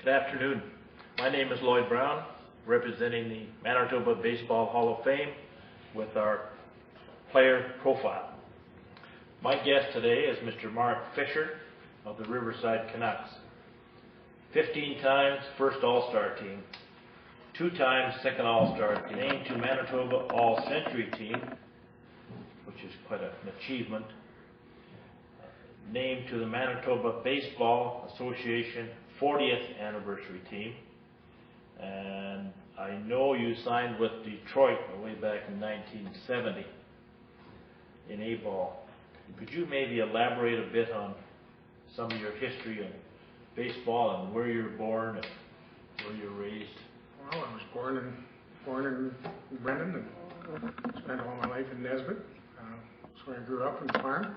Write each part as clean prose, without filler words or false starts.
Good afternoon. My name is Lloyd Brown, representing the Manitoba Baseball Hall of Fame with our player profile. My guest today is Mr. Mark Fisher of the Riverside Canucks. 15 times first All-Star team, 2 times second All-Star team, named to Manitoba All-Century team, which is quite an achievement, named to the Manitoba Baseball Association 40th anniversary team, and I know you signed with Detroit way back in 1970 in A-ball. Could you maybe elaborate a bit on some of your history in baseball and where you were born and where you were raised? Well, I was born in Brendan and spent all my life in Nesbitt. That's where I grew up on the farm.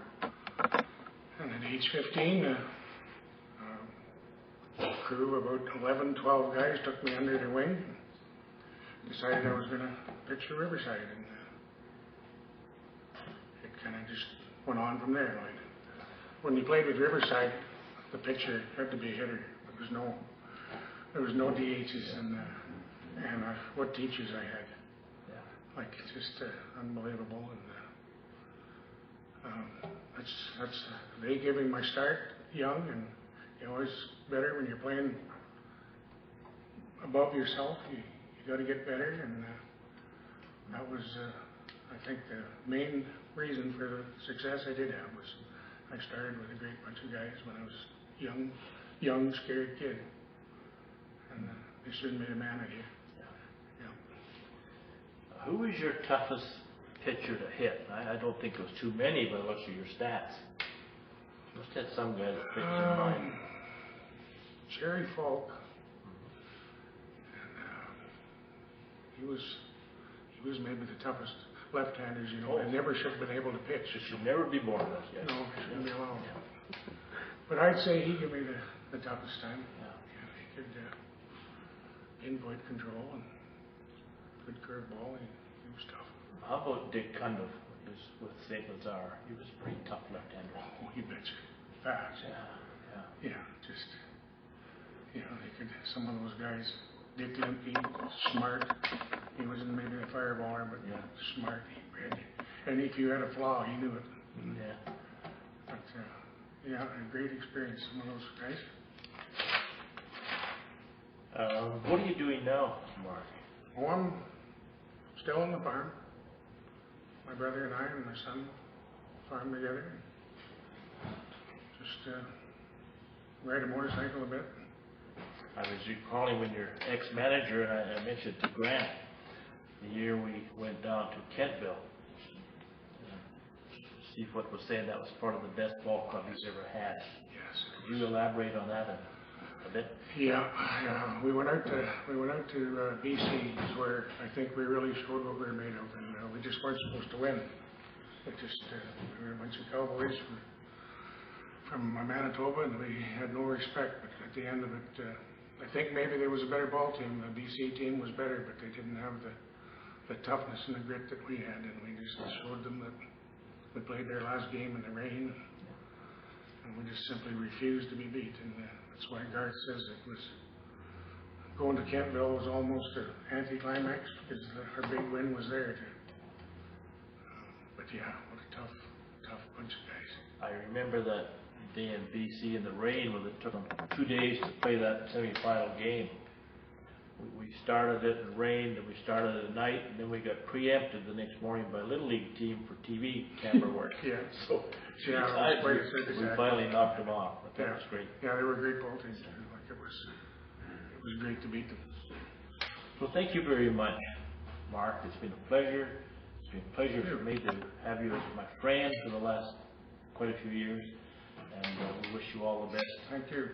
And at age 15, a crew of about 11, 12 guys took me under their wing and decided I was going to pitch for Riverside. And it kind of just went on from there. Like, when you played with Riverside, the pitcher had to be a hitter. There was no DHs, and what teachers I had. Yeah. Like, just unbelievable. And they gave me my start young, and you always better when you're playing above yourself. You got to get better, and that was, I think, the main reason for the success I did have was I started with a great bunch of guys when I was young, scared kid, and they soon made a man of you. Yeah. Who was your toughest pitcher to hit? I don't think it was too many, but what's your stats? You must have had some guy that picked in mind. Jerry Falk. And, he was maybe the toughest left-handers, you know. They never should have been able to pitch. They should never be born with that. No, they shouldn't be allowed. Yeah. But I'd say he gave me the toughest time. Yeah. He could pinpoint control and good curveball. He was tough. How about Dick Cundiff? He was with St. Lazare. He was a pretty tough left-hander. Oh, he betcha. Fast. Yeah. Just, you know, some of those guys, Dick Limpy, smart. He wasn't maybe a fireballer, but smart. He read. And if you had a flaw, he knew it. Yeah. But, a great experience, some of those guys. What are you doing now, Mark? Oh, I'm still on the farm. My brother and I and my son farm together. Just ride a motorcycle a bit. I was recalling when your ex-manager, and I mentioned to Grant, the year we went down to Kentville. Steve Foot was saying that was part of the best ball club he's ever had. Yes. Could you elaborate on that a bit? Yeah. We went out to BC, where I think we really showed what we were made of, and we just weren't supposed to win. We were a bunch of cowboys from Manitoba, and we had no respect. But at the end of it, I think maybe there was a better ball team. The BC team was better, but they didn't have the toughness and the grit that we had, and we just showed them that we played their last game in the rain, and we just simply refused to be beat. And that's why Garth says it was going to Kentville was almost an anticlimax, because our big win was there too. But yeah, what a tough bunch of guys. I remember that day in BC in the rain, when it took them 2 days to play that semi-final game. We started it in rain, and we started it at night, and then we got preempted the next morning by a Little League team for TV camera work. So we finally knocked them off, but that was great. Yeah, they were great ball teams too. Like, it was great to beat them. Well, thank you very much, Mark. It's been a pleasure. It's been a pleasure for me to have you as my friend for the last quite a few years, and we wish you all the best. Thank you.